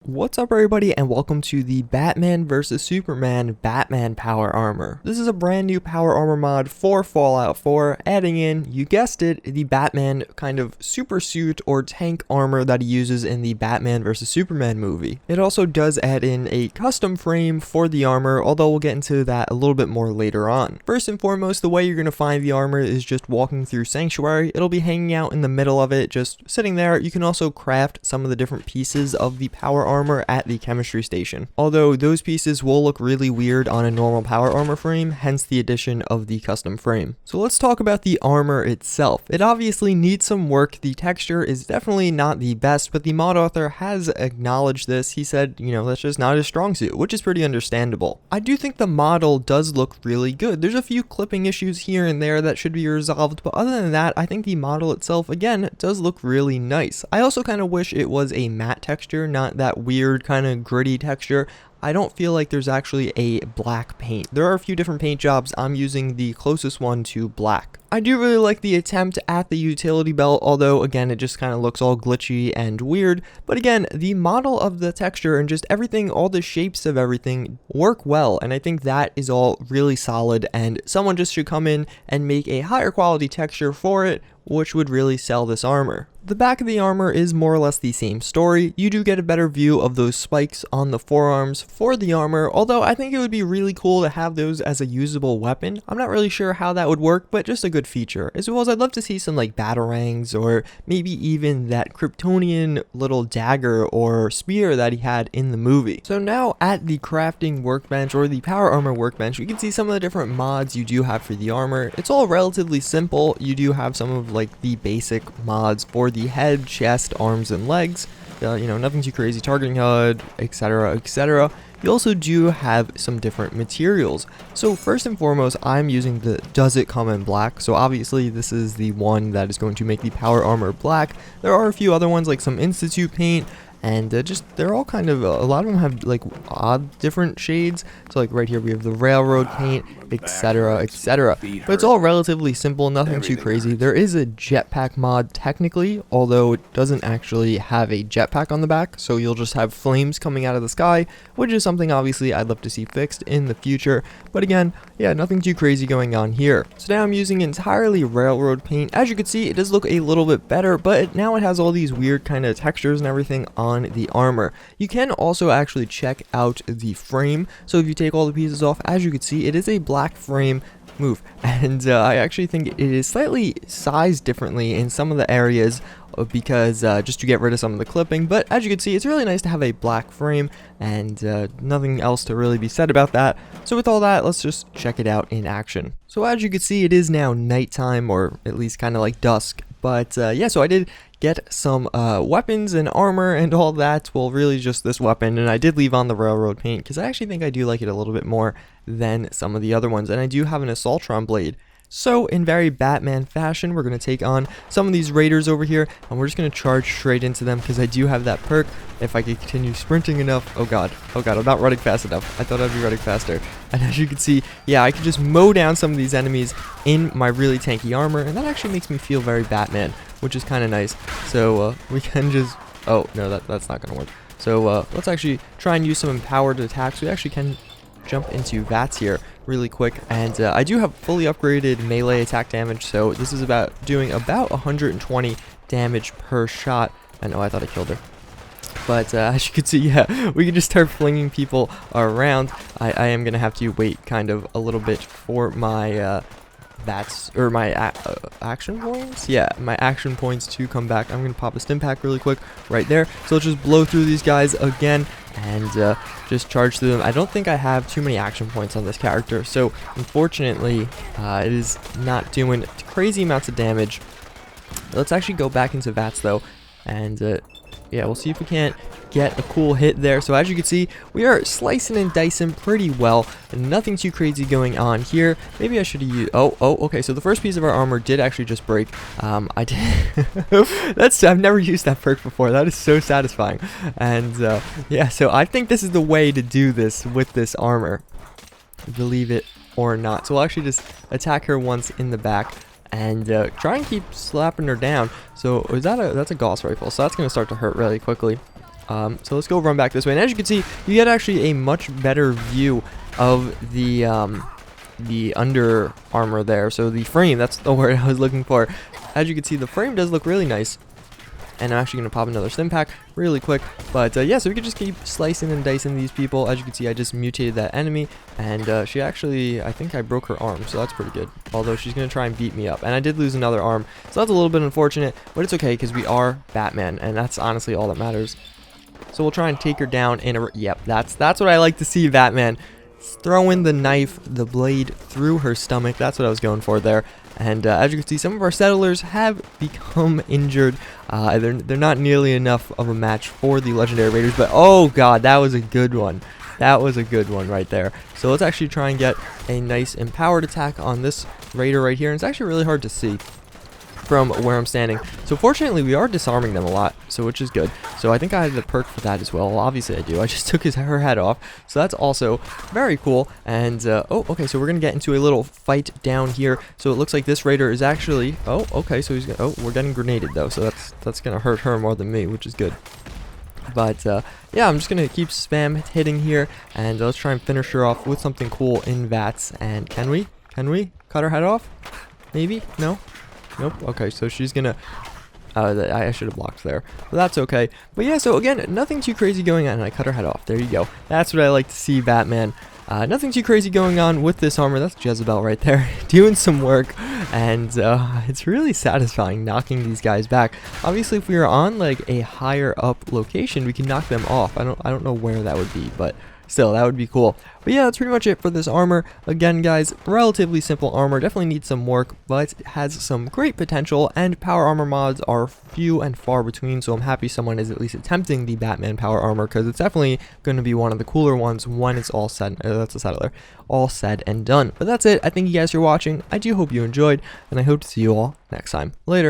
What's up everybody and welcome to the Batman vs Superman Batman Power Armor. This is a brand new power armor mod for Fallout 4, adding in, you guessed it, the Batman kind of super suit or tank armor that he uses in the Batman vs Superman movie. It also does add in a custom frame for the armor, although we'll get into that a little bit more later on. First and foremost, the way you're going to find the armor is just walking through Sanctuary. It'll be hanging out in the middle of it, just sitting there. You can also craft some of the different pieces of the power armor at the chemistry station, although those pieces will look really weird on a normal power armor frame, hence the addition of the custom frame. So let's talk about the armor itself. It obviously needs some work. The texture is definitely not the best, but the mod author has acknowledged this. He said, that's just not his strong suit, which is pretty understandable. I do think the model does look really good. There's a few clipping issues here and there that should be resolved, but other than that, I think the model itself, again, does look really nice. I also kind of wish it was a matte texture, not that weird kind of gritty texture. I don't feel like there's actually a black paint. There are a few different paint jobs. I'm using the closest one to black. I do really like the attempt at the utility belt, although again it just kind of looks all glitchy and weird. But again, the model of the texture and just everything, all the shapes of everything work well, and I think that is all really solid, and someone just should come in and make a higher quality texture for it, which would really sell this armor. The back of the armor is more or less the same story. You do get a better view of those spikes on the forearms for the armor, although I think it would be really cool to have those as a usable weapon. I'm not really sure how that would work, but just a good feature. As well as I'd love to see some like batarangs, or maybe even that Kryptonian little dagger or spear that he had in the movie. So now at the crafting workbench, or the power armor workbench, we can see some of the different mods you do have for the armor. It's all relatively simple. You do have some of like the basic mods for the head, chest, arms, and legs. Nothing too crazy. Targeting HUD, etc., etc. You also do have some different materials. So first and foremost, I'm using the Does It Come in Black. So obviously this is the one that is going to make the power armor black. There are a few other ones like some Institute paint, and they're all kind of, a lot of them have like odd different shades. So like right here we have the railroad paint, etc., etc. But it's all relatively simple, nothing too crazy. There is a jetpack mod technically, although it doesn't actually have a jetpack on the back, so you'll just have flames coming out of the sky, which is something obviously I'd love to see fixed in the future. But again, yeah, nothing too crazy going on here. So now I'm using entirely railroad paint. As you can see, it does look a little bit better, but now it has all these weird kind of textures and everything on the armor. You can also actually check out the frame. So if you take all the pieces off, as you can see, it is a black frame. Move. And I actually think it is slightly sized differently in some of the areas, because just to get rid of some of the clipping. But as you can see, it's really nice to have a black frame, and nothing else to really be said about that. So with all that, let's just check it out in action. So as you can see, it is now nighttime, or at least kind of like dusk. But yeah, so I did get some weapons and armor and all that. Well, really just this weapon, and I did leave on the railroad paint because I actually think I do like it a little bit more than some of the other ones. And I do have an Assaultron blade. So in very Batman fashion, we're going to take on some of these raiders over here, and we're just going to charge straight into them because I do have that perk. If I could continue sprinting enough, oh god, I'm not running fast enough. I thought I'd be running faster. And as you can see, yeah, I can just mow down some of these enemies in my really tanky armor, and that actually makes me feel very Batman, which is kind of nice. So we can just, oh no, that's not going to work. So let's actually try and use some empowered attacks. We actually can jump into VATS here really quick, and I do have fully upgraded melee attack damage, so this is doing about 120 damage per shot. And oh, I thought I killed her. But as you can see, yeah, we can just start flinging people around. I am gonna have to wait kind of a little bit for my VATS, or my action points? Yeah, my action points to come back. I'm gonna pop a stim pack really quick right there. So let's just blow through these guys again and just charge through them. I don't think I have too many action points on this character, so unfortunately it is not doing crazy amounts of damage. Let's actually go back into VATS though, and yeah, we'll see if we can't get a cool hit there. So as you can see, we are slicing and dicing pretty well. Nothing too crazy going on here. Maybe I should have used, okay, so the first piece of our armor did actually just break. I did I've never used that perk before. That is so satisfying. And yeah, so I think this is the way to do this with this armor, believe it or not. So we'll actually just attack her once in the back and try and keep slapping her down. So is that that's a Gauss rifle, so that's going to start to hurt really quickly. So let's go run back this way. And as you can see, you get actually a much better view of the under armor there. So the frame, that's the word I was looking for. As you can see, the frame does look really nice. And I'm actually going to pop another stim pack really quick. But yeah, so we can just keep slicing and dicing these people. As you can see, I just mutated that enemy. And she actually, I think I broke her arm. So that's pretty good. Although she's going to try and beat me up. And I did lose another arm. So that's a little bit unfortunate. But it's okay because we are Batman. And that's honestly all that matters. So we'll try and take her down in a... Yep, that's what I like to see, Batman. Throwing the knife, the blade through her stomach. That's what I was going for there. And as you can see, some of our settlers have become injured. They're not nearly enough of a match for the legendary raiders. But oh god, that was a good one. That was a good one right there. So let's actually try and get a nice empowered attack on this raider right here. And it's actually really hard to see from where I'm standing. So fortunately, we are disarming them a lot, so which is good. So I think I have the perk for that as well. Well, obviously I do. I just took her head off. So that's also very cool. And oh, okay, so we're gonna get into a little fight down here. So it looks like this raider is actually... Oh, okay, so he's gonna... Oh, we're getting grenaded though, so that's gonna hurt her more than me, which is good. But yeah, I'm just gonna keep spam hitting here, and let's try and finish her off with something cool in VATS. And can we cut her head off? Maybe? No? Nope. Okay, so she's gonna... I should have blocked there. But that's okay. But yeah, so again, nothing too crazy going on. And I cut her head off. There you go. That's what I like to see, Batman. Nothing too crazy going on with this armor. That's Jezebel right there, doing some work. And it's really satisfying knocking these guys back. Obviously, if we were on like a higher up location, we can knock them off. I don't know where that would be, but still, that would be cool. But yeah, that's pretty much it for this armor. Again, guys, relatively simple armor. Definitely needs some work, but has some great potential. And power armor mods are few and far between, so I'm happy someone is at least attempting the Batman power armor, because it's definitely going to be one of the cooler ones when it's all said. That's a settler. All said and done. But that's it. I thank you guys for watching. I do hope you enjoyed, and I hope to see you all next time. Later.